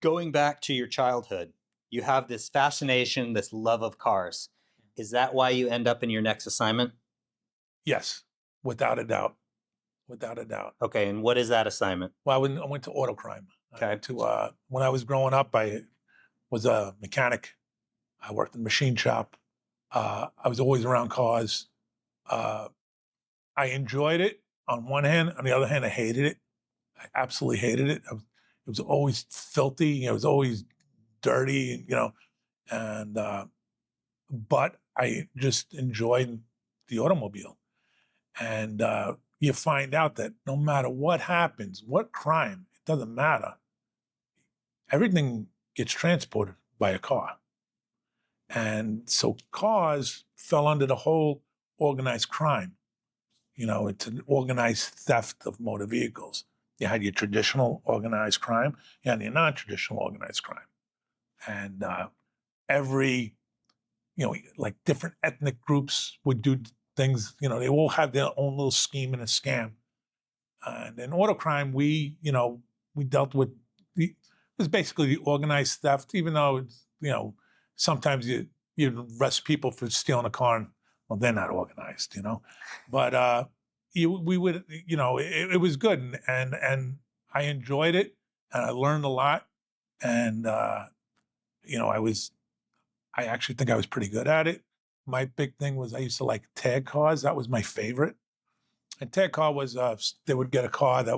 Going back to your childhood, you have this fascination, this love of cars. Is that why you end up in your next assignment? Yes, without a doubt. Without a doubt. Okay, and what is that assignment? Well, I went to auto crime. I Okay. went to when I was growing up, I was a mechanic. I worked in a machine shop. I was always around cars. Uh, I enjoyed it on one hand. On the other hand, I hated it. I absolutely hated it. It was always filthy. It was always dirty. And but I just enjoyed the automobile. And you find out that no matter what happens, what crime, it doesn't matter. Everything gets transported by a car. And so cars fell under the whole organized crime. It's an organized theft of motor vehicles. You had your traditional organized crime, you had your non-traditional organized crime. And every, like different ethnic groups would do things, they all had their own little scheme and a scam. And in auto crime, we dealt with it was basically the organized theft, even though it's, sometimes you arrest people for stealing a car and, well, they're not organized, But we would, it was good, and I enjoyed it, and I learned a lot, and I actually think I was pretty good at it. My big thing was I used to like tag cars. That was my favorite. And tag car was they would get a car that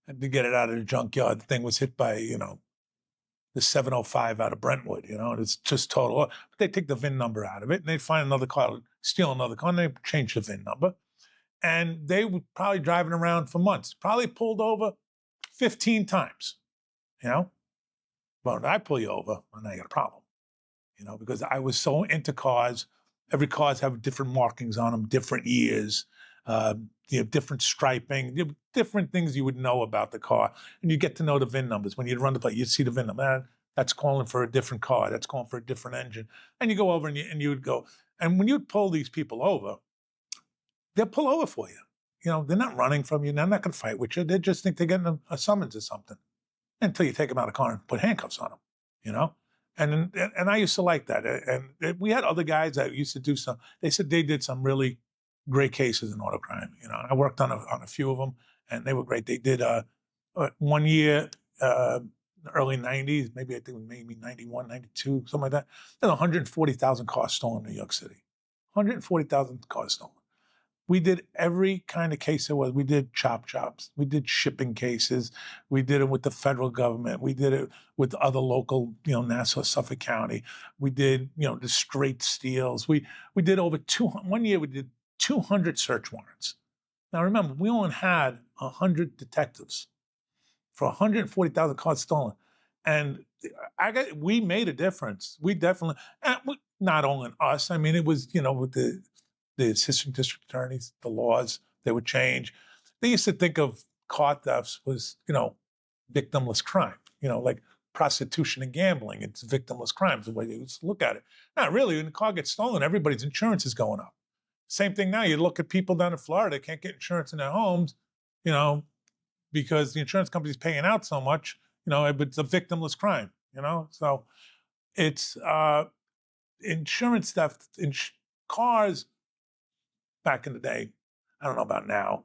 had to get it out of the junkyard. The thing was hit by the 705 out of Brentwood, and it's just total. But they take the VIN number out of it, and they find another car, steal another car, and they change the VIN number. And they were probably driving around for months, probably pulled over 15 times, But when I pull you over, then I got a problem, because I was so into cars. Every cars have different markings on them, different years, different striping, different things you would know about the car. And you get to know the VIN numbers. When you'd run the plate, you'd see the VIN number. That's calling for a different car. That's calling for a different engine. And you go over and you would go. And when you'd pull these people over, they'll pull over for you. They're not running from you. They're not going to fight with you. They just think they're getting a summons or something until you take them out of the car and put handcuffs on them, And I used to like that. And we had other guys that used to do some. They said they did some really great cases in auto crime. I worked on a few of them, and they were great. They did 1 year, early 90s, maybe I think maybe 91, 92, something like that. There's 140,000 cars stolen in New York City. 140,000 cars stolen. We did every kind of case there was. We did chop chops. We did shipping cases. We did it with the federal government. We did it with other local, Nassau, Suffolk County. We did, the straight steals. We did over 200. 1 year we did 200 search warrants. Now remember, we only had 100 detectives for 140,000 cars stolen, and we made a difference. We definitely, not only us. I mean, it was with the assistant district attorneys, the laws, they would change. They used to think of car thefts was, victimless crime, like prostitution and gambling. It's victimless crimes, the way they used to look at it. Not really. When the car gets stolen, everybody's insurance is going up. Same thing now. You look at people down in Florida, can't get insurance in their homes, because the insurance company's paying out so much, but it's a victimless crime, So it's insurance theft in cars. Back in the day, I don't know about now,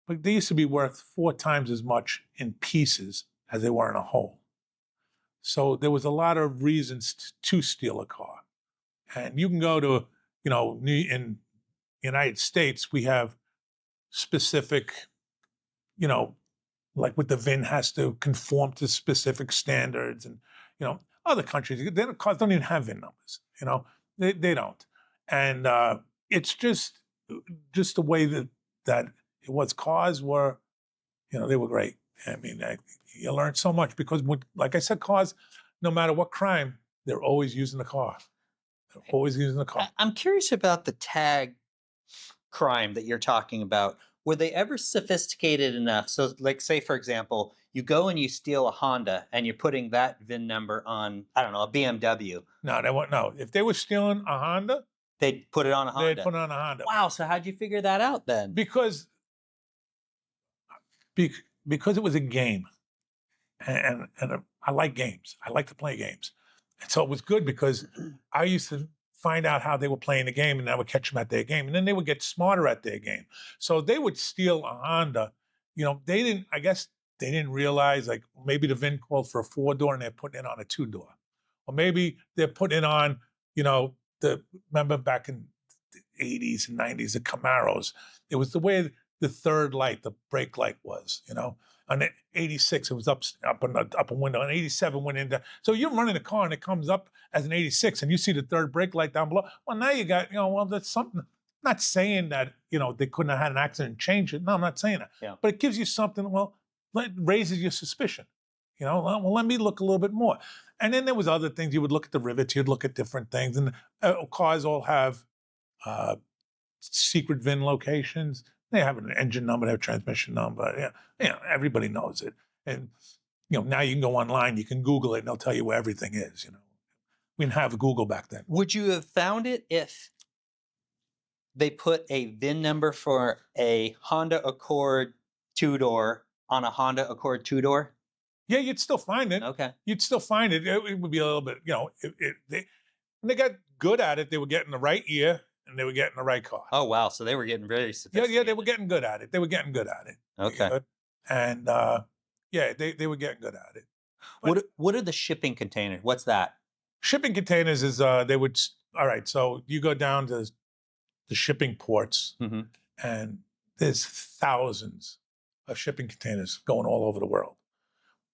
but they used to be worth 4 times as much in pieces as they were in a whole. So there was a lot of reasons to steal a car. And you can go to, in the United States, we have specific, like with the VIN has to conform to specific standards. And, other countries, cars don't even have VIN numbers, they don't. And it's just the way that it was. Cars were, they were great. I mean, you learned so much because, like I said, cars, no matter what crime, they're always using the car. They're always using the car. I'm curious about the tag crime that you're talking about. Were they ever sophisticated enough? So, like, say, for example, you go and you steal a Honda and you're putting that VIN number on, I don't know, a BMW. No, they weren't. No, if they were stealing a Honda, they'd put it on a Honda. They'd put it on a Honda. Wow. So how'd you figure that out then? Because it was a game, and I like games. I like to play games. And so it was good because I used to find out how they were playing the game, and I would catch them at their game. And then they would get smarter at their game. So they would steal a Honda. They didn't, I guess they didn't realize, like, maybe the VIN called for a 4-door and they're putting it on a 2-door. Or maybe they're putting it on, remember back in the 80s and 90s, the Camaros, it was the way the third light, the brake light was, On the 86, it was up a window. And 87 went into. So you're running a car and it comes up as an 86, and you see the third brake light down below. Well, now you got, that's something. I'm not saying that, they couldn't have had an accident and change it. No, I'm not saying that. Yeah. But it gives you something, it raises your suspicion. Well, let me look a little bit more. And then there was other things. You would look at the rivets. You'd look at different things. And cars all have secret VIN locations. They have an engine number, they have a transmission number. Yeah, everybody knows it. And now you can go online, you can Google it, and they'll tell you where everything is. We didn't have Google back then. Would you have found it if they put a VIN number for a Honda Accord 2-door on a Honda Accord 2-door? Yeah, you'd still find it. Okay. You'd still find it. It would be a little bit, when they got good at it, they were getting the right ear and they were getting the right car. Oh, wow. So they were getting very sophisticated. Yeah, they were getting good at it. Okay. And they were getting good at it. But what are the shipping containers? What's that? Shipping containers is, all right, so you go down to the shipping ports, Mm-hmm. and there's thousands of shipping containers going all over the world.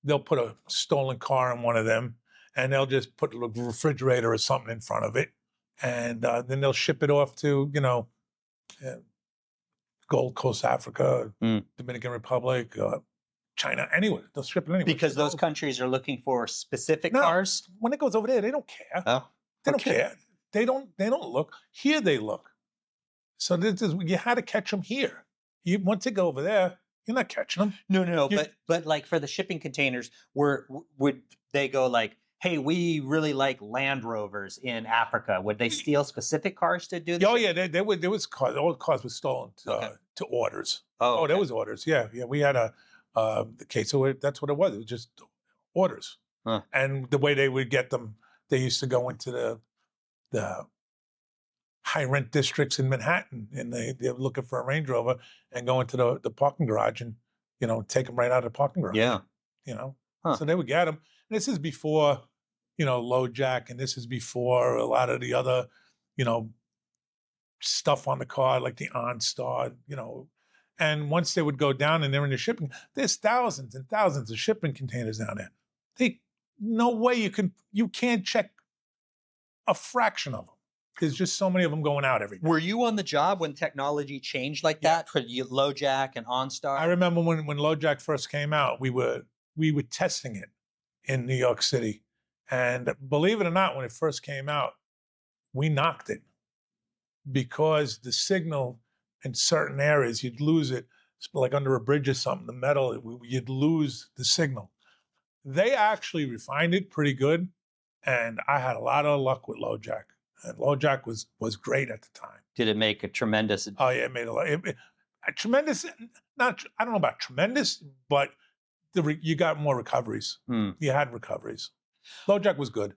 They'll put a stolen car in one of them, and they'll just put a refrigerator or something in front of it, and then they'll ship it off to, Gold Coast, Africa, Dominican Republic, China, anywhere. They'll ship it anywhere. Because those countries are looking for specific cars? When it goes over there, they don't care. Oh, They don't care. They don't look. Here they look. So you had to catch them here. Once they go over there, you're not catching them. No. But like for the shipping containers, would they go like, hey, we really like Land Rovers in Africa? Would they steal specific cars to do this? Oh, yeah, there was cars. All the cars were stolen to orders. Oh, okay. There was orders. Yeah. We had the case. So that's what it was. It was just orders. Huh. And the way they would get them, they used to go into the high rent districts in Manhattan, and they were looking for a Range Rover and go into the parking garage and, take them right out of the parking garage. Yeah. So they would get them. And this is before, LoJack, and this is before a lot of the other, stuff on the car, like the OnStar, And once they would go down and they're in the shipping, there's thousands and thousands of shipping containers down there. No way you can't check a fraction of them. There's just so many of them going out every day. Were you on the job when technology changed like that for LoJack and OnStar? I remember when LoJack first came out, we were testing it in New York City. And believe it or not, when it first came out, we knocked it because the signal in certain areas, you'd lose it, like under a bridge or something, the metal, you'd lose the signal. They actually refined it pretty good, and I had a lot of luck with LoJack. And LoJack was great at the time. Did it make a tremendous? Oh yeah, it made a lot. Tremendous. I don't know about tremendous, but you got more recoveries. You had recoveries. LoJack was good.